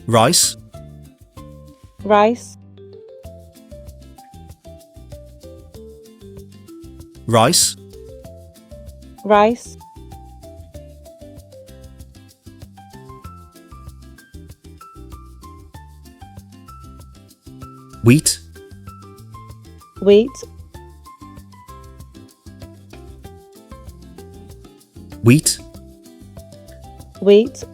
rice, rice, rice, rice, wheat, wheat, wheat, wheat,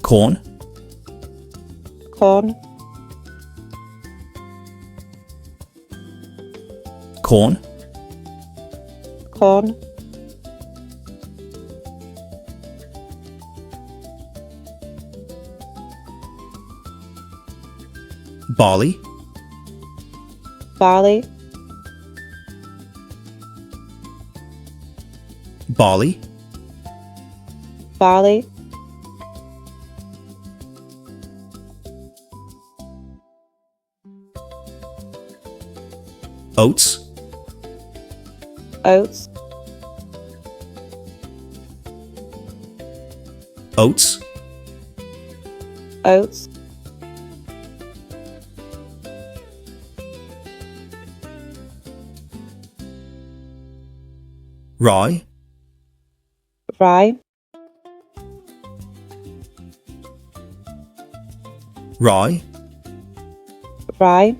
corn, corn, corn, corn, barley, barley, barley, barley, oats, oats, oats, oats, rye, rye, rye, rye,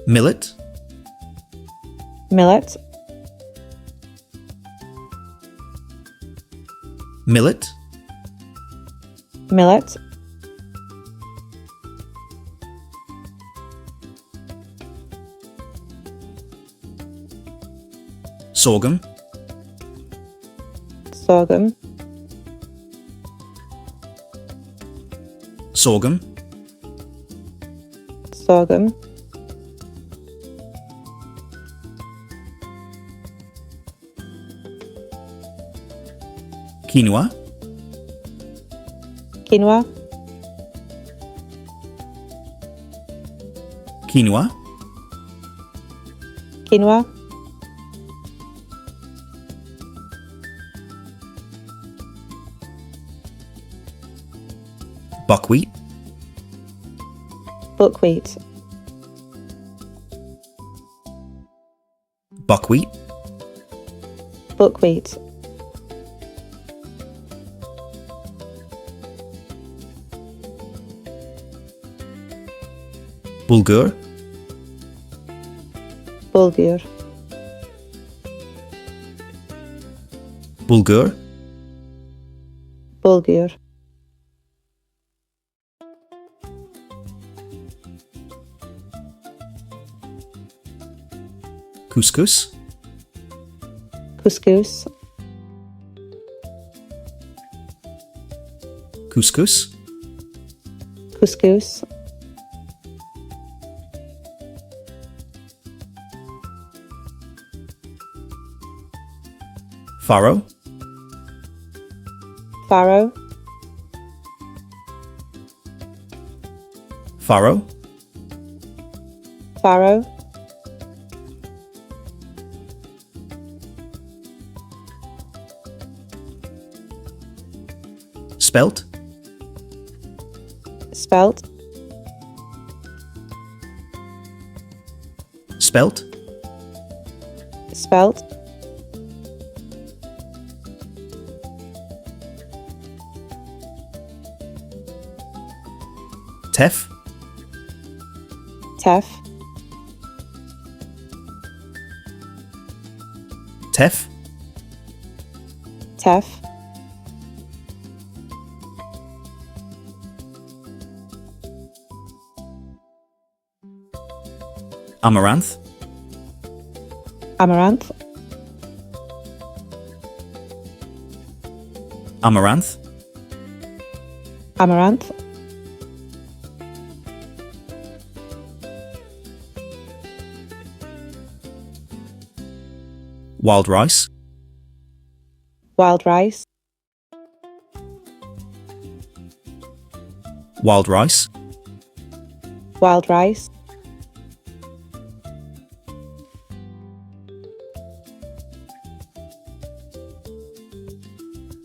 millet, millet, millet, millet, sorghum, sorghum, sorghum, sorghum, quinoa, quinoa, quinoa, quinoa, buckwheat, buckwheat, buckwheat, buckwheat, bulgur, bulgur, bulgur, bulgur, couscous, couscous, couscous, couscous, farro, farro, farro, farro, spelt, spelt, spelt, spelt, teff, teff, teff, teff, amaranth, amaranth, amaranth, amaranth, wild rice, wild rice, Wild rice. Wild rice.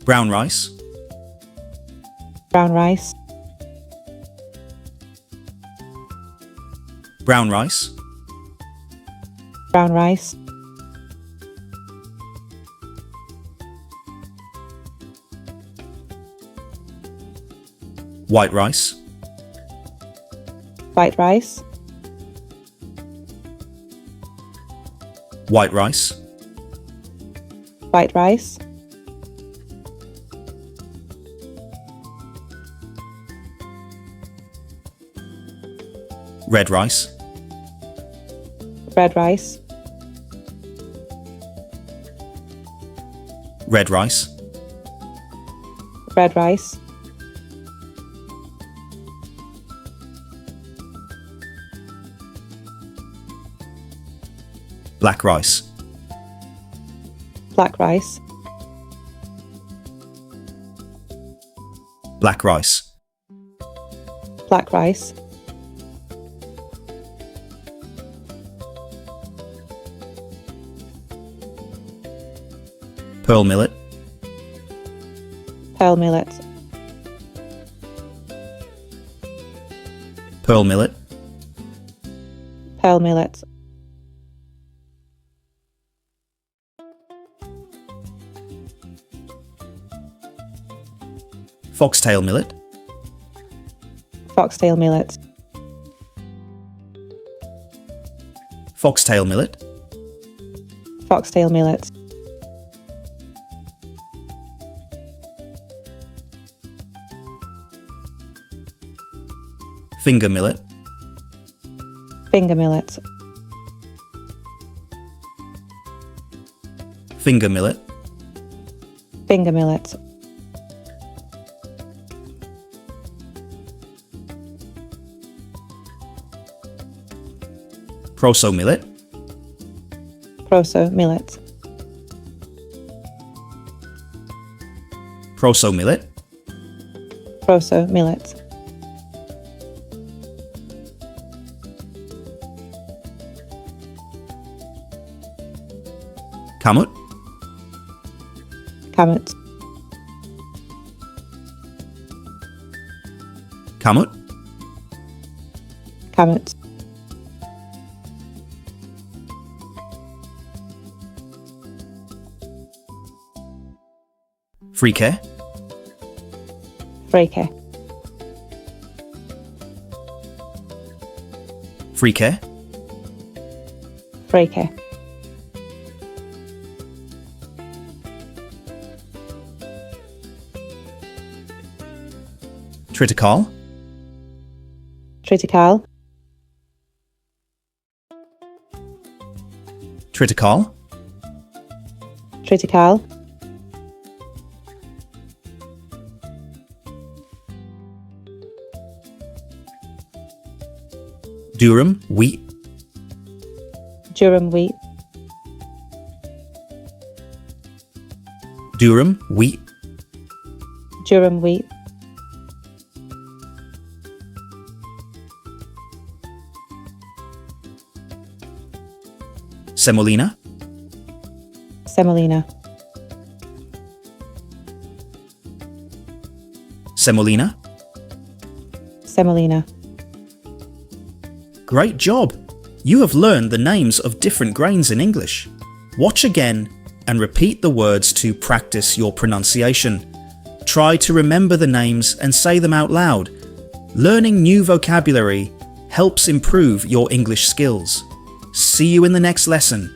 Brown rice. Brown rice. Brown rice. Brown rice. White rice. White rice. White rice. White rice. Red rice. Red rice. Red rice. Red rice. Black rice. Black rice. Black rice. Black rice. Pearl millet. Pearl millet. Pearl millet. Pearl millet. Foxtail millet. Foxtail millet. Foxtail millet. Foxtail millet. Finger millet. Finger millet. Finger millet. Finger millet. Proso millet. Proso millet. Proso millet. Proso millet. Kamut. Kamut. Kamut. Kamut. Frike. Freke. Frike. Freke. Triticale. Triticale. Triticale. Triticale. Durum wheat. Durum wheat. Durum wheat. Durum wheat. Semolina. Semolina. Semolina. Semolina. Great job! You have learned the names of different grains in English. Watch again and repeat the words to practice your pronunciation. Try to remember the names and say them out loud. Learning new vocabulary helps improve your English skills. See you in the next lesson.